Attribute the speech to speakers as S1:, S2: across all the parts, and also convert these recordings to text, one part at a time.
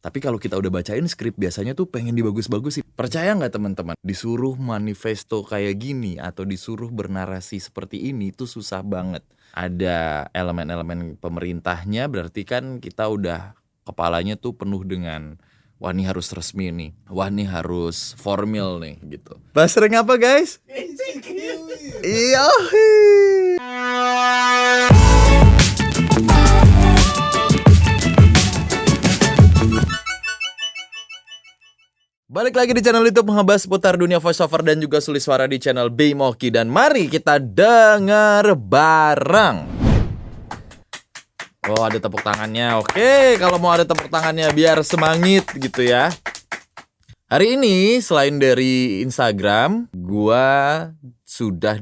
S1: Tapi kalau kita udah bacain skrip biasanya tuh pengen dibagus-bagusin. Percaya nggak teman-teman? Disuruh manifesto kayak gini atau disuruh bernarasi seperti ini tuh susah banget. Ada elemen-elemen pemerintahnya, berarti kan kita udah kepalanya tuh penuh dengan wah ini harus resmi nih, wah ini harus formal nih gitu. Bahas sering apa guys? Iya. Balik lagi di channel YouTube membahas seputar dunia voiceover dan juga sulis suara di channel Bimoki. Dan mari kita dengar bareng. Oh ada tepuk tangannya. Oke, kalau mau ada tepuk tangannya biar semangat gitu ya. Hari ini selain dari Instagram, gua sudah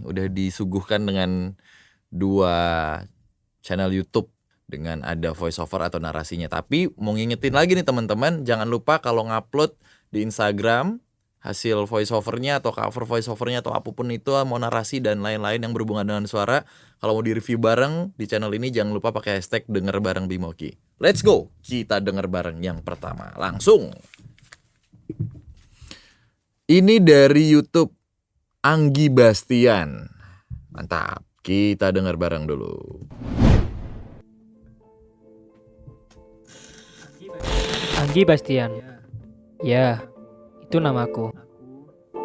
S1: udah disuguhkan dengan 2 channel YouTube dengan ada voiceover atau narasinya. Tapi mau ngingetin lagi nih teman-teman, jangan lupa kalau ngupload di Instagram hasil voiceovernya atau cover voiceovernya atau apapun itu, mau narasi dan lain-lain yang berhubungan dengan suara, kalau mau di review bareng di channel ini jangan lupa pakai hashtag denger bareng Bimoki. Let's go, kita denger bareng yang pertama langsung. Ini dari YouTube Anggi Bastian. Mantap, kita denger bareng dulu.
S2: Anggi Bastian. Ya, itu namaku.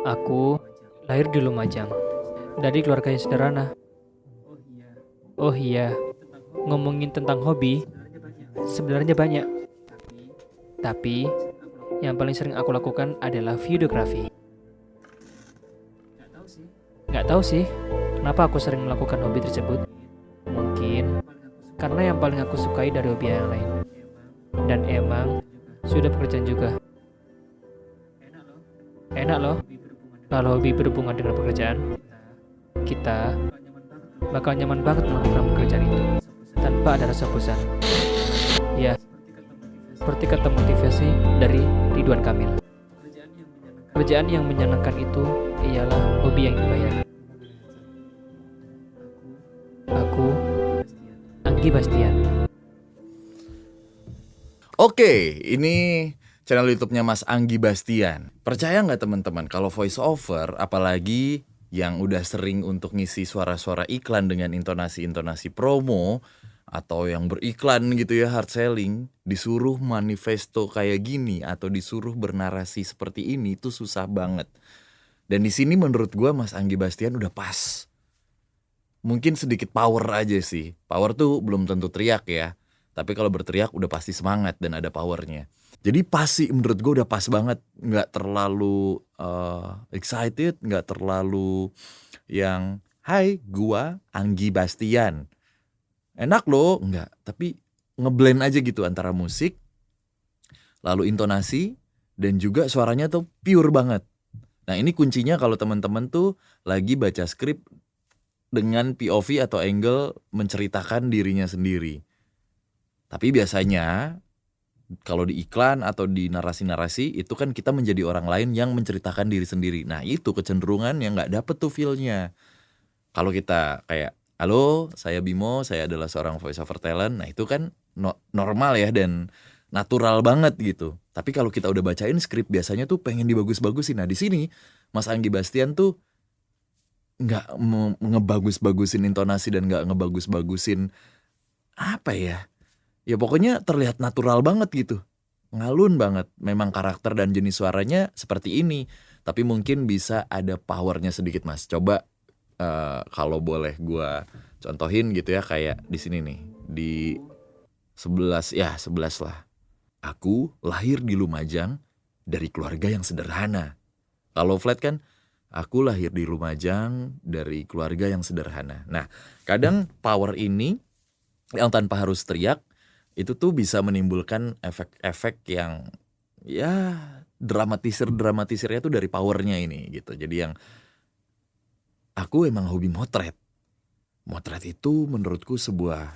S2: Aku lahir di Lumajang, dari keluarga yang sederhana. Oh iya, ngomongin tentang hobi, sebenarnya banyak. Tapi, yang paling sering aku lakukan adalah videografi. Nggak tahu sih, kenapa aku sering melakukan hobi tersebut. Mungkin, karena yang paling aku sukai dari hobi yang lain. Dan emang, sudah pekerjaan juga. Enak loh, kalau hobi berhubungan dengan pekerjaan, kita bakal nyaman banget melakukan pekerjaan itu, tanpa ada rasa bosan. Ya, seperti kata motivasi dari Ridwan Kamil. Pekerjaan yang menyenangkan itu ialah hobi yang dibayar. Aku, Anggi Bastian.
S1: Oke, ini channel YouTube-nya Mas Anggi Bastian. Percaya nggak teman-teman kalau voice over, apalagi yang udah sering untuk ngisi suara-suara iklan dengan intonasi-intonasi promo atau yang beriklan gitu ya, hard selling, disuruh manifesto kayak gini atau disuruh bernarasi seperti ini itu susah banget. Dan di sini menurut gua Mas Anggi Bastian udah pas. Mungkin sedikit power aja sih. Power tuh belum tentu teriak ya. Tapi kalau berteriak udah pasti semangat dan ada powernya. Jadi pas sih menurut gue udah pas banget. Nggak terlalu excited, nggak terlalu yang hai gua Anggi Bastian. Enak loh, nggak. Tapi ngeblend aja gitu antara musik, lalu intonasi, dan juga suaranya tuh pure banget. Nah ini kuncinya kalau teman-teman tuh lagi baca skrip dengan POV atau angle menceritakan dirinya sendiri. Tapi biasanya kalau di iklan atau di narasi-narasi itu kan kita menjadi orang lain yang menceritakan diri sendiri. Nah itu kecenderungan yang gak dapet tuh feel-nya. Kalau kita kayak, halo saya Bimo, saya adalah seorang voice over talent. Nah itu kan normal ya dan natural banget gitu. Tapi kalau kita udah bacain skrip biasanya tuh pengen dibagus-bagusin. Nah di sini Mas Anggi Bastian tuh gak ngebagus-bagusin intonasi dan gak ngebagus-bagusin apa ya. Ya pokoknya terlihat natural banget gitu. Ngalun banget. Memang karakter dan jenis suaranya seperti ini. Tapi mungkin bisa ada powernya sedikit mas. Coba kalau boleh gue contohin gitu ya. Kayak di sini nih. Di 11 lah. Aku lahir di Lumajang dari keluarga yang sederhana. Kalau flat kan, aku lahir di Lumajang dari keluarga yang sederhana. Nah kadang power ini yang tanpa harus teriak, itu tuh bisa menimbulkan efek-efek yang ya dramatisirnya tuh dari powernya ini gitu. Jadi yang aku emang hobi motret. Motret itu menurutku sebuah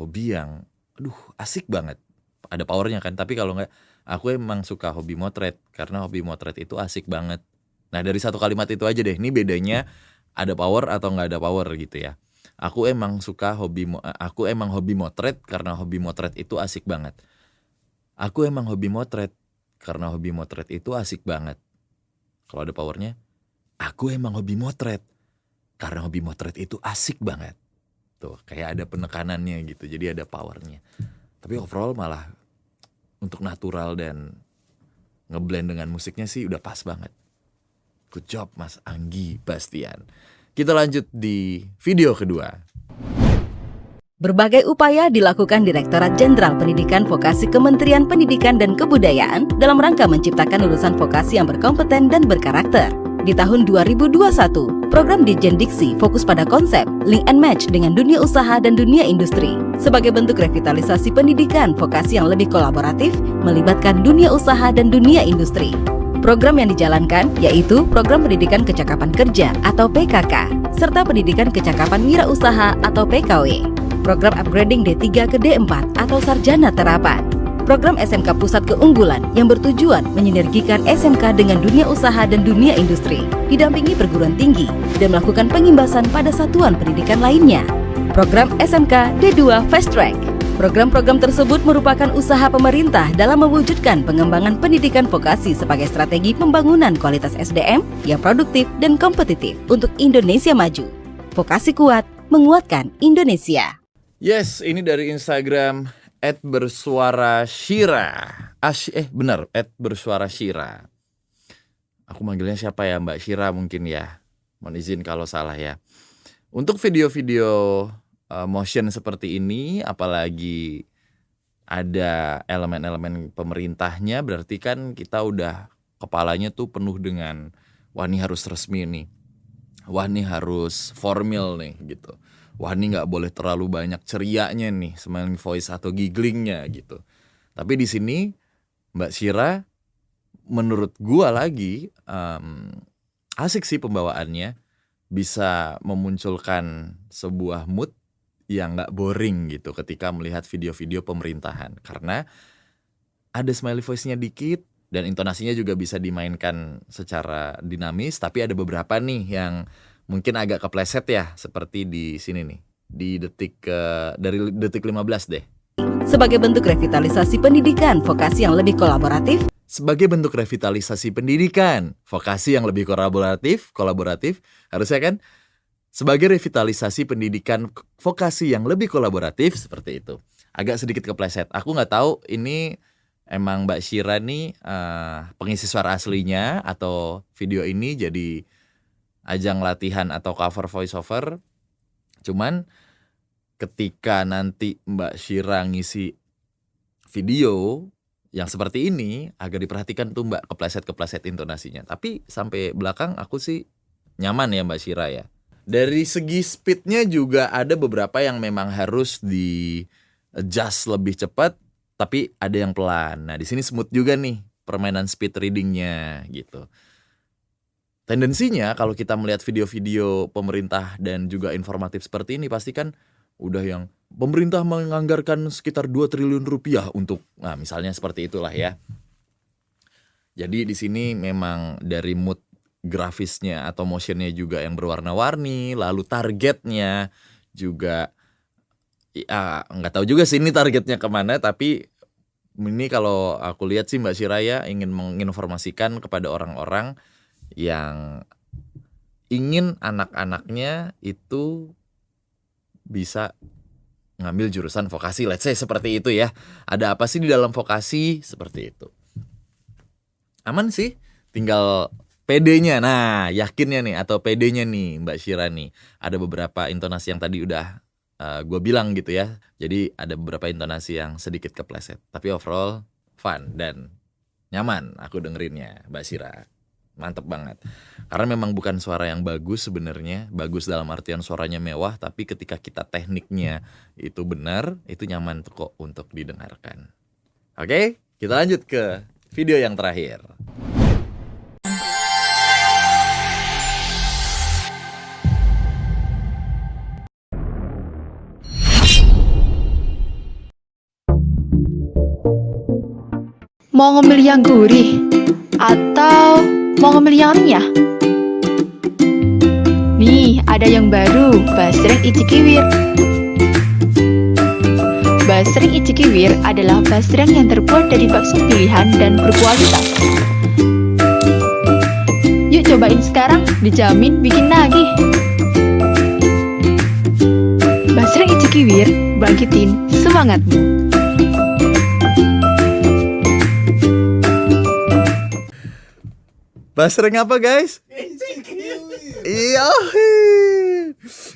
S1: hobi yang asik banget. Ada powernya kan, tapi kalau nggak, aku emang suka hobi motret karena hobi motret itu asik banget. Nah dari satu kalimat itu aja deh, ini bedanya ada power atau nggak ada power gitu ya. Aku emang hobi motret karena hobi motret itu asik banget. Aku emang hobi motret, karena hobi motret itu asik banget. Kalau ada powernya, aku emang hobi motret, karena hobi motret itu asik banget. Tuh, kayak ada penekanannya gitu, jadi ada powernya. Tapi overall malah untuk natural dan ngeblend dengan musiknya sih udah pas banget. Good job Mas Anggi Bastian. Kita lanjut di video kedua.
S3: Berbagai upaya dilakukan Direktorat Jenderal Pendidikan Vokasi Kementerian Pendidikan dan Kebudayaan dalam rangka menciptakan lulusan vokasi yang berkompeten dan berkarakter. Di tahun 2021, program Ditjen Diksi fokus pada konsep link and match dengan dunia usaha dan dunia industri sebagai bentuk revitalisasi pendidikan vokasi yang lebih kolaboratif melibatkan dunia usaha dan dunia industri. Program yang dijalankan yaitu Program Pendidikan Kecakapan Kerja atau PKK, serta Pendidikan Kecakapan Wirausaha atau PKW. Program Upgrading D3 ke D4 atau Sarjana Terapan. Program SMK Pusat Keunggulan yang bertujuan menyinergikan SMK dengan dunia usaha dan dunia industri, didampingi perguruan tinggi dan melakukan pengimbasan pada satuan pendidikan lainnya. Program SMK D2 Fast Track. Program-program tersebut merupakan usaha pemerintah dalam mewujudkan pengembangan pendidikan vokasi sebagai strategi pembangunan kualitas SDM yang produktif dan kompetitif untuk Indonesia maju. Vokasi kuat, menguatkan Indonesia.
S1: Yes, ini dari Instagram @bersuarasyira. Benar, @bersuarasyira. Aku manggilnya siapa ya, Mbak Syira mungkin ya. Mohon izin kalau salah ya. Untuk video-video motion seperti ini, apalagi ada elemen-elemen pemerintahnya, berarti kan kita udah kepalanya tuh penuh dengan wah ini harus resmi nih, wah ini harus formal nih gitu, wah ini nggak boleh terlalu banyak cerianya nih, smiling voice atau gigglingnya gitu. Tapi di sini Mbak Syira, menurut gua lagi asik sih pembawaannya, bisa memunculkan sebuah mood yang nggak boring gitu ketika melihat video-video pemerintahan, karena ada smiley voice-nya dikit dan intonasinya juga bisa dimainkan secara dinamis. Tapi ada beberapa nih yang mungkin agak kepleset ya, seperti di sini nih, di dari detik 15 deh.
S3: Sebagai bentuk revitalisasi pendidikan vokasi yang lebih kolaboratif,
S1: harusnya kan? Sebagai revitalisasi pendidikan vokasi yang lebih kolaboratif, seperti itu. Agak sedikit kepleset. Aku nggak tahu ini emang Mbak Syira nih pengisi suara aslinya atau video ini jadi ajang latihan atau cover voice over. Cuman ketika nanti Mbak Syira ngisi video yang seperti ini, agak diperhatikan tuh Mbak, kepleset-kepleset intonasinya. Tapi sampai belakang aku sih nyaman ya Mbak Syira ya. Dari segi speednya juga ada beberapa yang memang harus di adjust lebih cepat, tapi ada yang pelan. Nah di sini smooth juga nih permainan speed readingnya gitu. Tendensinya kalau kita melihat video-video pemerintah dan juga informatif seperti ini, pasti kan udah yang pemerintah menganggarkan sekitar 2 triliun rupiah untuk, nah misalnya seperti itulah ya. Jadi di sini memang dari mood grafisnya atau motionnya juga yang berwarna-warni, lalu targetnya juga ya nggak tahu juga sih ini targetnya kemana, tapi ini kalau aku lihat sih Mbak Syira ingin menginformasikan kepada orang-orang yang ingin anak-anaknya itu bisa ngambil jurusan vokasi, let's say seperti itu ya. Ada apa sih di dalam vokasi, seperti itu. Aman sih, tinggal PD-nya, nah yakinnya nih atau PD-nya nih Mbak Syira nih. Ada beberapa intonasi yang tadi udah gue bilang gitu ya. Jadi ada beberapa intonasi yang sedikit kepleset. Tapi overall fun dan nyaman aku dengerinnya Mbak Syira. Mantep banget. Karena memang bukan suara yang bagus sebenarnya. Bagus dalam artian suaranya mewah. Tapi ketika kita tekniknya itu benar, itu nyaman kok untuk didengarkan. Oke, kita lanjut ke video yang terakhir.
S4: Mau ngemil yang gurih atau mau ngemil yang renyah? Nih, ada yang baru, basreng iji kiwir. Basreng Icikiwir adalah basreng yang terbuat dari bakso pilihan dan berkualitas. Yuk cobain sekarang, dijamin bikin nagih. Basreng Icikiwir, bangkitin semangatmu.
S1: Basreng apa guys? Iya.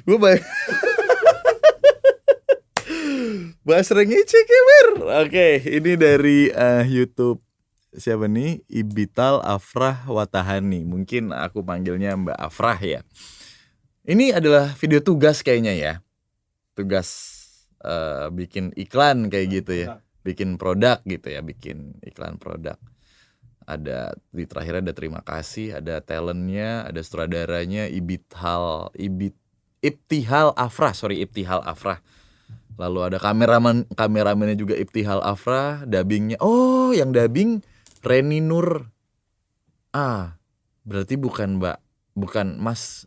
S1: Gue Basreng Icikiwir. Oke, ini dari YouTube siapa nih? Ibital Afrah Watahani. Mungkin aku panggilnya Mbak Afrah ya. Ini adalah video tugas kayaknya ya. Tugas bikin iklan kayak gitu ya. Bikin produk gitu ya, bikin iklan produk. Ada di terakhir ada terima kasih, ada talentnya, ada sutradaranya Ibtihal Afrah. Lalu ada kameramennya juga Ibtihal Afrah, dubbingnya. Oh, yang dubbing Reni Nur. Berarti bukan Mas.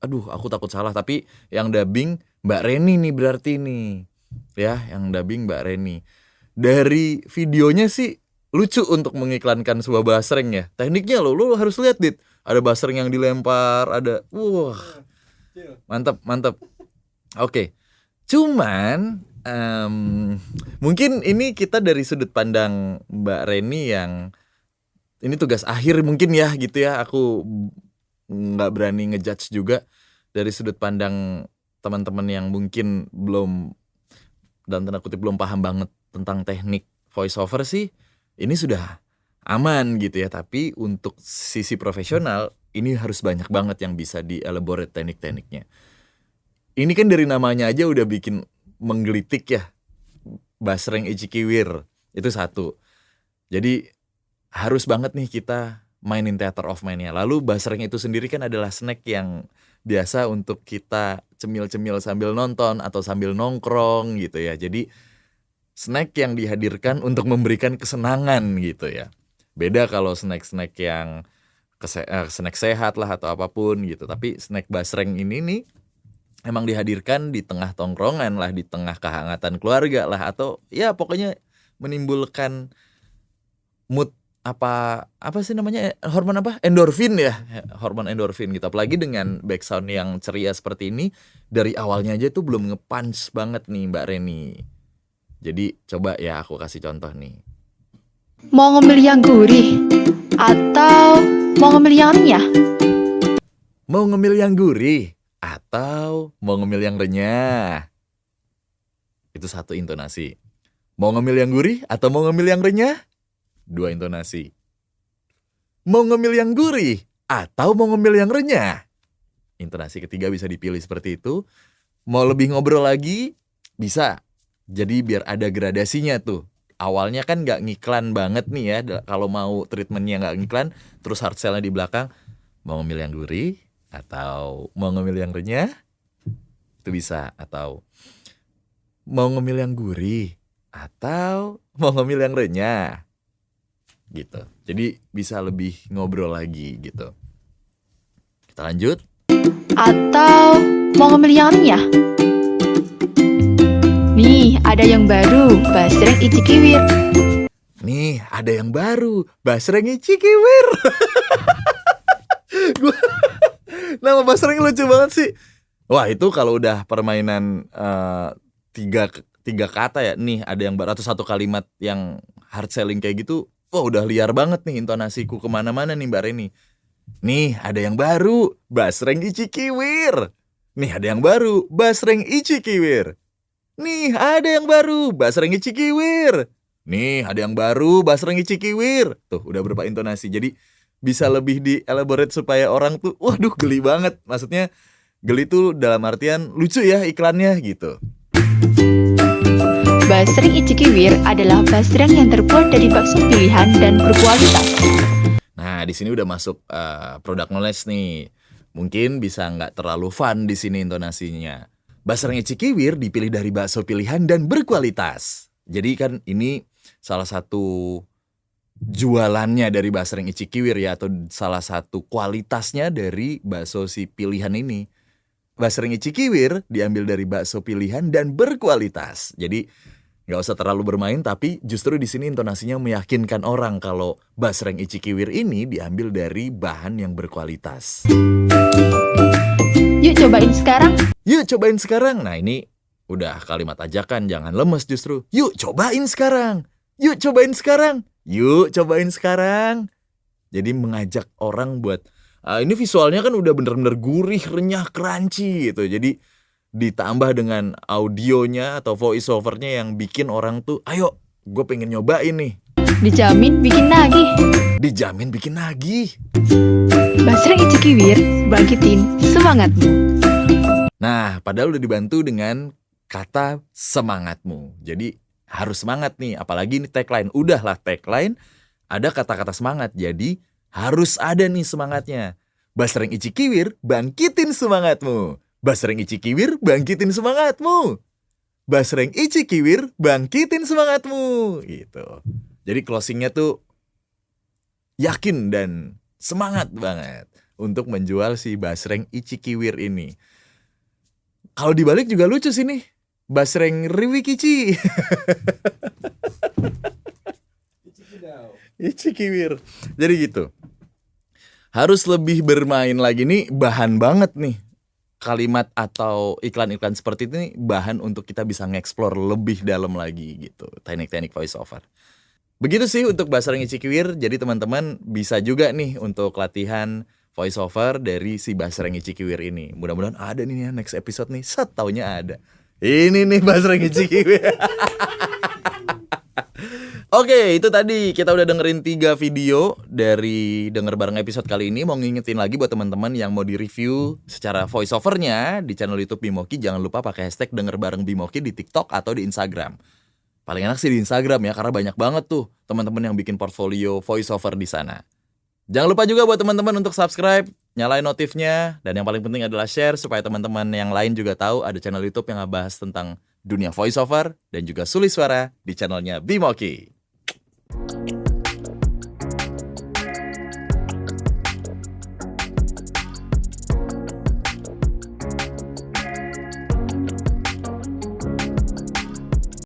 S1: Aduh, aku takut salah, tapi yang dubbing Mbak Reni nih berarti nih. Ya, yang dubbing Mbak Reni. Dari videonya sih lucu untuk mengiklankan sebuah basreng ya. Tekniknya lu harus lihat Dit. Ada basreng yang dilempar, ada mantap. Oke. Cuman mungkin ini kita dari sudut pandang Mbak Reni yang ini tugas akhir mungkin ya gitu ya. Aku nggak berani ngejudge juga dari sudut pandang teman-teman yang mungkin belum, dalam tanda kutip, belum paham banget tentang teknik voice over sih. Ini sudah aman gitu ya, tapi untuk sisi profesional ini harus banyak banget yang bisa di-elaborate teknik-tekniknya. Ini kan dari namanya aja udah bikin menggelitik ya, Basreng Icikiwir, itu satu. Jadi harus banget nih kita mainin theater of mind-nya. Lalu basreng itu sendiri kan adalah snack yang biasa untuk kita cemil-cemil sambil nonton atau sambil nongkrong gitu ya. Jadi snack yang dihadirkan untuk memberikan kesenangan gitu ya. Beda kalau snack-snack yang snack sehat lah atau apapun gitu. Tapi snack basreng ini nih emang dihadirkan di tengah tongkrongan lah, di tengah kehangatan keluarga lah, atau ya pokoknya menimbulkan mood apa sih namanya, hormon apa, endorfin ya, hormon endorfin gitu. Apalagi dengan backsound yang ceria seperti ini, dari awalnya aja tuh belum nge-punch banget nih Mbak Reni. Jadi coba ya aku kasih contoh nih.
S4: Mau ngemil yang gurih atau mau ngemil yang renyah?
S1: Mau ngemil yang gurih atau mau ngemil yang renyah? Itu satu intonasi. Mau ngemil yang gurih atau mau ngemil yang renyah? Dua intonasi. Mau ngemil yang gurih atau mau ngemil yang renyah? Intonasi ketiga bisa dipilih seperti itu. Mau lebih ngobrol lagi? Bisa. Jadi biar ada gradasinya tuh. Awalnya kan gak ngiklan banget nih ya. Kalau mau treatmentnya gak ngiklan, terus hard sell-nya di belakang. Mau ngemil yang gurih atau mau ngemil yang renyah? Itu bisa. Atau mau ngemil yang gurih atau mau ngemil yang renyah? Gitu. Jadi bisa lebih ngobrol lagi gitu. Kita lanjut.
S4: Atau mau ngemil yang renyah? Nih, ada yang baru, Basreng Icikiwir.
S1: Nih, ada yang baru, Basreng Icikiwir. Nama basreng lucu banget sih. Wah, itu kalau udah permainan tiga kata ya. Nih, ada yang baru atau satu kalimat yang hard selling kayak gitu. Wah, udah liar banget nih intonasiku kemana-mana nih Mbak Reni. Nih, ada yang baru, Basreng Icikiwir. Nih, ada yang baru, Basreng Icikiwir. Nih, ada yang baru, Basreng Icikiwir. Nih, ada yang baru, Basreng Icikiwir. Tuh, udah berapa intonasi. Jadi, bisa lebih di-elaborate supaya orang tuh, waduh, geli banget. Maksudnya, geli tuh dalam artian lucu ya iklannya gitu.
S4: Basreng Icikiwir adalah basreng yang terbuat dari bakso pilihan dan berkualitas.
S1: Nah, di sini udah masuk product knowledge nih. Mungkin bisa nggak terlalu fun di sini intonasinya. Basreng Icikiwir dipilih dari bakso pilihan dan berkualitas. Jadi kan ini salah satu jualannya dari Basreng Icikiwir ya, atau salah satu kualitasnya dari bakso si pilihan ini. Basreng Icikiwir diambil dari bakso pilihan dan berkualitas. Jadi Nggak usah terlalu bermain, tapi justru di sini intonasinya meyakinkan orang kalau basreng Ichikiwir ini diambil dari bahan yang berkualitas.
S4: Yuk cobain sekarang.
S1: Yuk cobain sekarang. Nah ini udah kalimat ajakan, jangan lemes justru. Yuk cobain sekarang. Yuk cobain sekarang. Yuk cobain sekarang. Jadi mengajak orang buat ini visualnya kan udah bener-bener gurih, renyah, crunchy gitu. Jadi ditambah dengan audionya atau voice overnya yang bikin orang tuh, ayo gue pengen nyobain nih.
S4: Dijamin bikin nagih.
S1: Dijamin bikin nagih.
S4: Basreng Ichikiwir, bangkitin semangatmu.
S1: Nah, padahal udah dibantu dengan kata semangatmu. Jadi harus semangat nih, apalagi ini tagline. Udahlah tagline, ada kata-kata semangat. Jadi harus ada nih semangatnya. Basreng Ichikiwir, bangkitin semangatmu. Basreng Ichikiwir, bangkitin semangatmu. Basreng Ichikiwir, bangkitin semangatmu. Gitu. Jadi closingnya tuh yakin dan semangat banget untuk menjual si Basreng Ichikiwir ini. Kalau dibalik juga lucu sih nih. Basreng Riwikichi. Ichikiwir. Jadi gitu. Harus lebih bermain lagi nih, bahan banget nih. Kalimat atau iklan-iklan seperti ini bahan untuk kita bisa nge-explore lebih dalam lagi gitu. Teknik-teknik voice over. Begitu sih untuk Basreng Ichikiwir. Jadi teman-teman bisa juga nih untuk latihan voice over dari si Basreng Ichikiwir ini. Mudah-mudahan ada nih ya next episode nih. Setaunya ada. Ini nih Basreng Ichikiwir. Oke, itu tadi kita udah dengerin 3 video dari Denger Bareng episode kali ini. Mau ngingetin lagi buat teman-teman yang mau di-review secara voice over-nya di channel YouTube Bimoki, jangan lupa pakai hashtag Denger Bareng Bimoki di TikTok atau di Instagram. Paling enak sih di Instagram ya, karena banyak banget tuh teman-teman yang bikin portfolio voice over di sana. Jangan lupa juga buat teman-teman untuk subscribe, nyalain notifnya, dan yang paling penting adalah share supaya teman-teman yang lain juga tahu ada channel YouTube yang ngebahas tentang dunia voice over dan juga sulis suara di channelnya Bimoki.